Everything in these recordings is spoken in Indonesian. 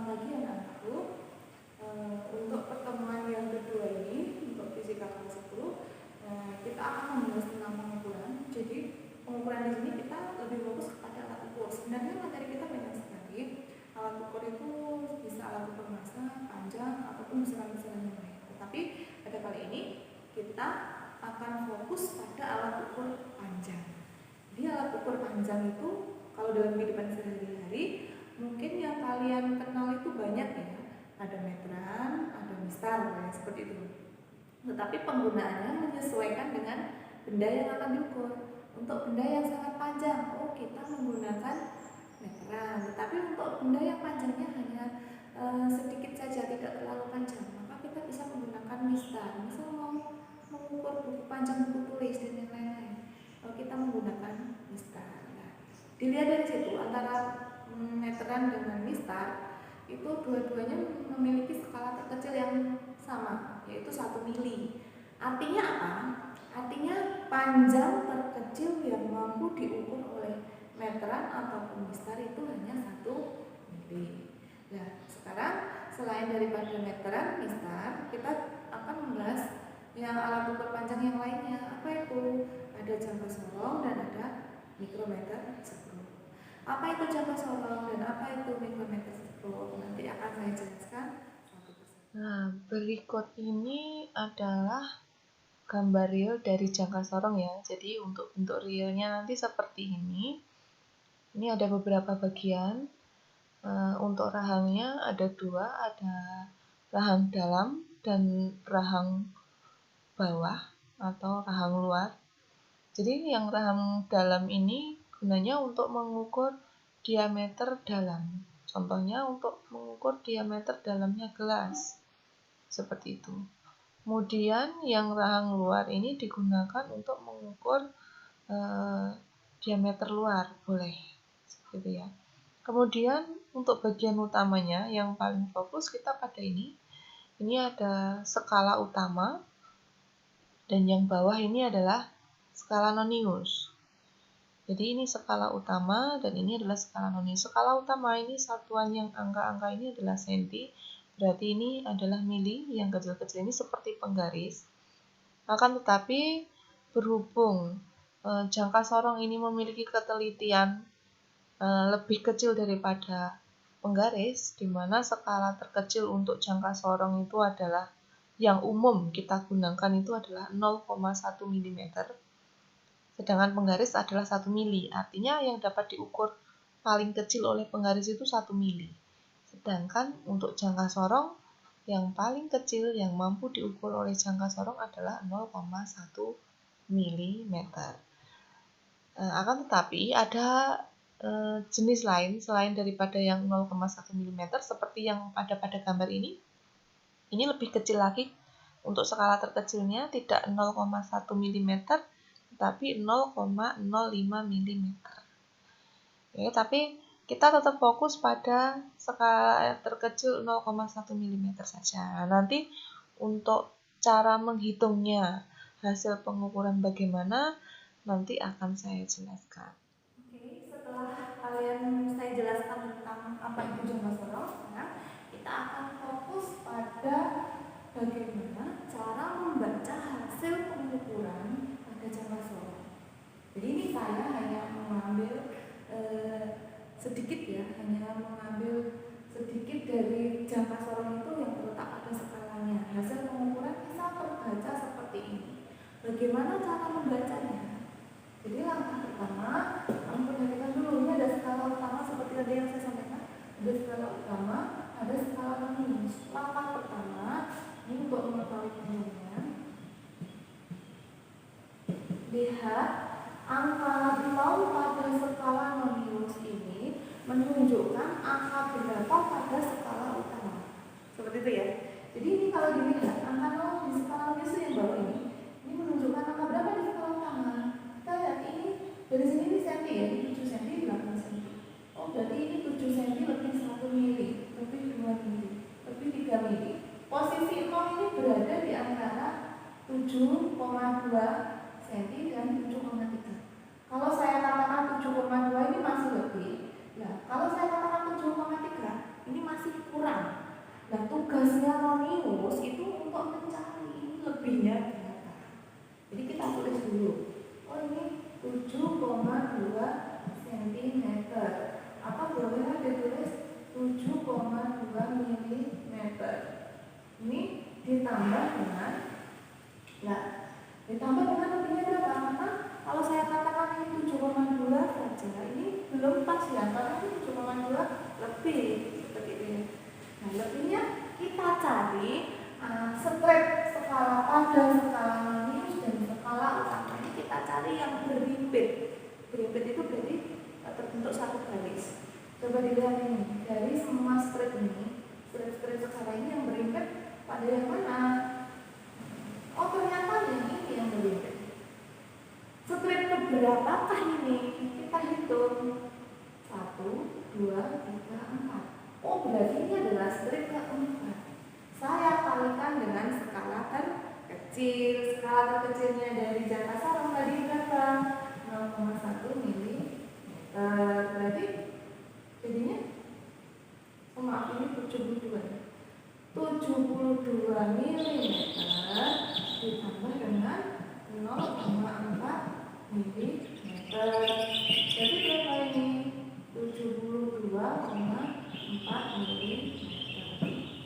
Selamat pagi anak-anakku. Untuk pertemuan yang kedua ini, untuk fisika kelas 10, kita akan membahas tentang pengukuran. Jadi pengukuran di sini kita lebih fokus kepada alat ukur. Sebenarnya materi kita banyak sekali. Alat ukur itu bisa alat ukur massa, panjang, ataupun besaran-besaran yang lain. Tetapi pada kali ini kita akan fokus pada alat ukur panjang. Di alat ukur panjang itu, kalau dalam kehidupan sehari-hari, mungkin yang kalian kenal itu banyak ya. Ada meteran, ada mistar, ya, seperti itu. Tetapi penggunaannya menyesuaikan dengan benda yang akan diukur. Untuk benda yang sangat panjang, kita menggunakan meteran. Tetapi untuk benda yang panjangnya hanya sedikit saja, tidak terlalu panjang, maka kita bisa menggunakan mistar. Misal mau mengukur buku panjang, buku tulis, dan yang lain-lain, kita menggunakan mistar. Nah, dilihat dari situ antara meteran dengan mistar itu dua-duanya memiliki skala terkecil yang sama, yaitu 1 mili. Artinya apa? Artinya panjang terkecil yang mampu diukur oleh meteran ataupun mistar itu hanya 1 mili. Nah, sekarang selain daripada meteran, mistar, kita akan membahas yang alat ukur panjang yang lainnya. Apa itu? Ada jangka sorong dan ada mikrometer skru. Apa itu jangka sorong dan apa itu mikrometer skru? Nanti akan saya jelaskan satu persatu. Nah, berikut ini adalah gambar real dari jangka sorong ya. Jadi untuk bentuk realnya nanti seperti ini. Ini ada beberapa bagian. Untuk rahangnya ada 2, ada rahang dalam dan rahang bawah atau rahang luar. Jadi yang rahang dalam ini gunanya untuk mengukur diameter dalam. Contohnya untuk mengukur diameter dalamnya gelas. Seperti itu. Kemudian yang rahang luar ini digunakan untuk mengukur diameter luar, boleh. Seperti ya. Kemudian untuk bagian utamanya yang paling fokus kita pada ini. Ini ada skala utama dan yang bawah ini adalah skala nonius. Jadi ini skala utama dan ini adalah skala nonius. Skala utama ini satuan yang angka-angka ini adalah senti. Berarti ini adalah mili, yang kecil-kecil ini seperti penggaris. Akan tetapi berhubung jangka sorong ini memiliki ketelitian lebih kecil daripada penggaris, di mana skala terkecil untuk jangka sorong itu adalah yang umum kita gunakan itu adalah 0,1 mm. Sedangkan penggaris adalah 1 mili. Artinya yang dapat diukur paling kecil oleh penggaris itu 1 mili. Sedangkan untuk jangka sorong yang paling kecil yang mampu diukur oleh jangka sorong adalah 0,1 mm. Akan tetapi ada jenis lain selain daripada yang 0,1 mm seperti yang pada gambar ini. Ini lebih kecil lagi. Untuk skala terkecilnya tidak 0,1 mm tetapi 0,05 mm. Ya, tapi kita tetap fokus pada skala terkecil 0,1 mm saja. Nanti untuk cara menghitungnya, hasil pengukuran bagaimana, nanti akan saya jelaskan. Oke, setelah kalian saya jelaskan tentang apa itu jangka sorong, kita akan fokus pada bagaimana cara membaca hasil pengukuran pada jangka sorong. Jadi ini saya hanya mengambil sedikit ya, hanya mengambil sedikit dari jangka sorong itu yang terletak pada skalanya. Hasil pengukuran bisa terbaca seperti ini. Bagaimana cara membacanya? Jadi langkah pertama, kami perhatikan dulu, ini ada skala utama seperti tadi yang saya sampaikan. Ada skala utama, ada skala nonius. Langkah pertama, ini untuk mengetahui penjelasannya. Lihat angka 0 pada skala nonius ini menunjukkan angka berapa pada skala utama. Seperti itu ya. Jadi ini kalau dilihat angka 0 di skala nonius yang bawah ini menunjukkan angka berapa di skala utama. Kita lihat ini dari sini ini senti ya, ini 7 cm, 8 cm. Berarti ini 7 cm lebih 1 mili, lebih 2 mili, lebih 3 mili. Posisi 0 ini berada di antara 7,2 cm dan 7,3. Kalau saya katakan 7,2 ini masih lebih. Nah, kalau saya katakan 7,3 ini masih nonius itu untuk mencari lebihnya berapa. Jadi kita tulis dulu. Oh ini 7,2 cm. Apa boleh ditulis 7,2 mm. Ini ditambah dengan ditambah dengan lebihnya berapa? Maka kalau saya katakan ini 7,2 saja, ini belum pas ya, karena ini 7,2 lebih seperti ini. Nah, lebihnya kita cari strip skala pada, skala nonius dan skala utama ini kita cari yang berhimpit. Berhimpit itu berarti terbentuk satu garis. Coba dilihat ini, dari semua strip ini, strip skala ini yang berhimpit pada yang mana? Oh ternyata yang ini yang berhimpit. Strip keberapakah ini? Kita hitung 1, 2, 3, 4. Oh berarti ini adalah strip keempat. Saya kalikan dengan skala terkecil. Skala terkecilnya dari jangka sarung tadi berapa? 0,1 mm. Berarti jadinya maaf ini 72 mm ditambah dengan 0,4 mm. Jadi berapa ini? 72,4 mm.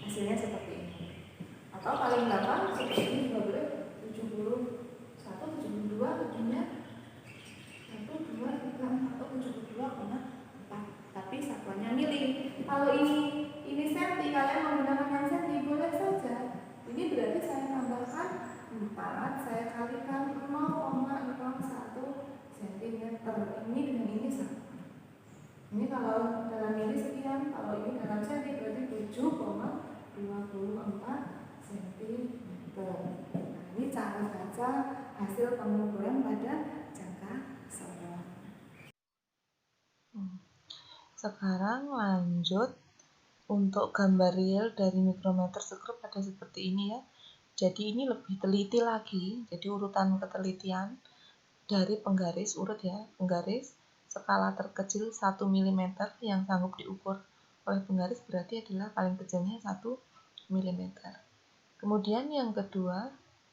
Hasilnya seperti ini. Atau paling gampang seperti ini juga boleh. 71, 72, ujungnya 1, 2, 3, 4 atau 72,4. Tapi satuannya mili. Kalau ini senti, kalian menggunakan yang senti boleh saja. Ini berarti saya tambahkan 4, saya kalikan 0,01 cm. Ini dengan ini sama. Ini kalau dalam mili sekian, kalau ini dalam senti berarti 7,24 cm. Nah, ini cara baca hasil pengukuran pada jangka sarung. Sekarang lanjut untuk gambar real dari mikrometer sekrup ada seperti ini ya. Jadi ini lebih teliti lagi. Jadi urutan ketelitian dari penggaris urut ya, penggaris skala terkecil 1 mm yang sanggup diukur oleh penggaris berarti adalah paling kecilnya 1 mm. Kemudian yang kedua,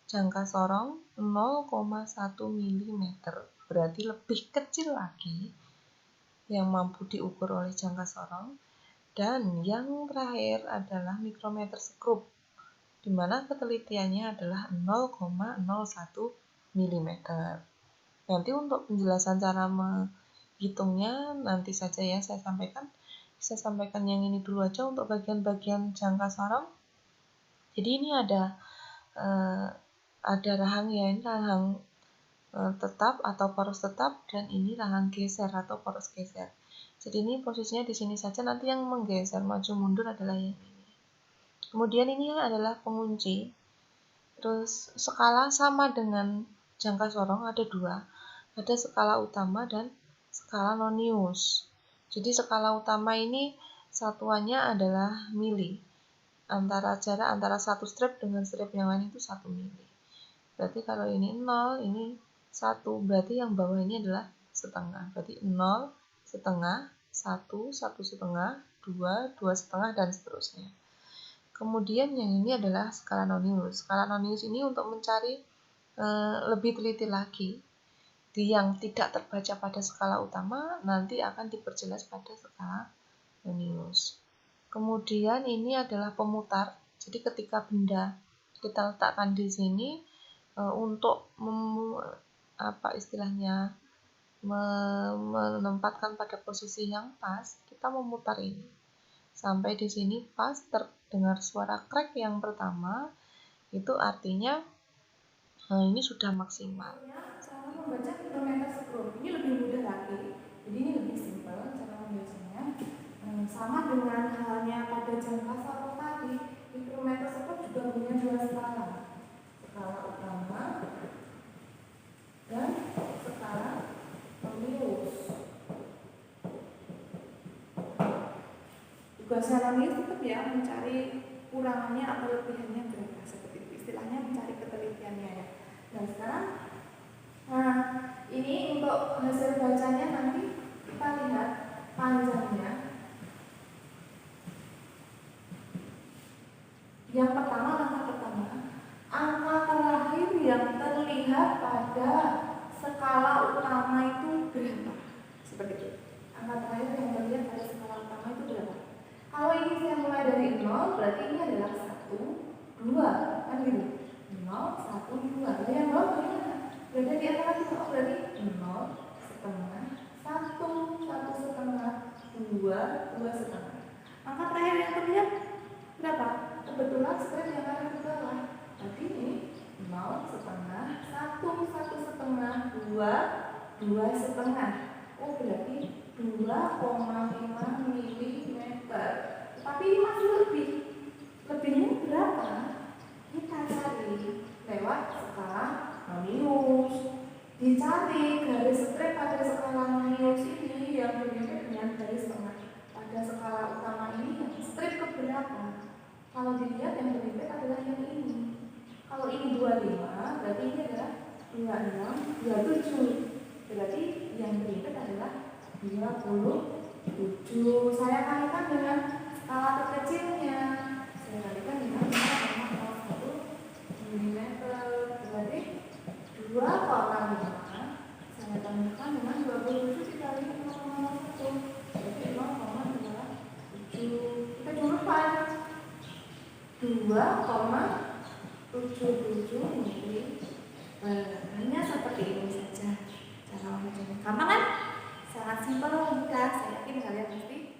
jangka sorong 0,1 mm berarti lebih kecil lagi yang mampu diukur oleh jangka sorong. Dan yang terakhir adalah mikrometer sekrup, di mana ketelitiannya adalah 0,01 mm. Nanti untuk penjelasan cara menghitungnya nanti saja ya saya sampaikan. Saya sampaikan yang ini dulu aja untuk bagian-bagian jangka sorong. Jadi ini ada rahang ya, ini rahang tetap atau poros tetap, dan ini rahang geser atau poros geser. Jadi ini posisinya di sini saja, nanti yang menggeser maju mundur adalah yang ini. Kemudian ini adalah pengunci. Terus skala sama dengan jangka sorong ada dua, ada skala utama dan skala nonius. Jadi skala utama ini satuannya adalah mili. Jarak antara satu strip dengan strip yang lain itu 1 mili. Berarti kalau ini 0, ini 1, berarti yang bawah ini adalah setengah. Berarti 0, setengah, 1, 1 setengah, 2, 2 setengah, dan seterusnya. Kemudian yang ini adalah skala nonius. Skala nonius ini untuk mencari lebih teliti lagi. Yang tidak terbaca pada skala utama nanti akan diperjelas pada skala nonius. Kemudian ini adalah pemutar. Jadi ketika benda kita letakkan di sini untuk menempatkan pada posisi yang pas, kita memutar ini. Sampai di sini pas terdengar suara krek yang pertama, itu artinya ini sudah maksimal. Cara membaca mikrometer sekrup ini lebih mudah lagi. Jadi ini lebih simpel cara membacanya. Sama dengan halnya pada jangka sorong tadi, mikrometer sekrup juga punya dua skala. Skala utama dan skala nonius. Tugasnya nonius tetap ya mencari kurangannya atau lebihannya berapa, seperti itu. Istilahnya mencari ketelitiannya ya. Dan sekarang, ini untuk hasil bacanya nanti kita lihat panjangnya. Yang pertama pada skala utama itu berapa? Seperti itu. Angka terakhir yang terlihat pada skala utama itu berapa? Kalau ini saya mulai dari 0, berarti ini adalah 1, 2, kan gitu. 0, 1, 2. Nah, yang bawah bagaimana? Berada di antara dua, berarti 0, setengah, 1, 1 setengah, 2, 2 setengah. Angka terakhir yang terlihat berapa? Kebetulan strip yang ada di bawah. Berarti ini 0 setengah, 1, 1 setengah, 2, 2 setengah. Oh, berarti 2,5 mm. Tapi ini masih lebih. Lebihnya berapa? Kita cari lewat skala Manius. Dicari garis strip pada skala Manius ini yang berbeda dengan garis tengah. Pada skala utama ini yang strip keberapa? Kalau dilihat yang berbeda adalah yang ini. Kalau ini 25, berarti ini adalah 26, 27. Berarti yang berbeda adalah 27. Saya kalikan dengan skala terkecilnya. Saya kalikan dengan 0,01 mm. Berarti 2,5. Saya tambahkan dengan 27 dikali 0,1. Berarti 0,27. Kita jumlahkan 2,77 mm. Hanya seperti ini saja cara memecahnya. Gampang kan? Sangat simpel, mudah. Saya yakin kalian pasti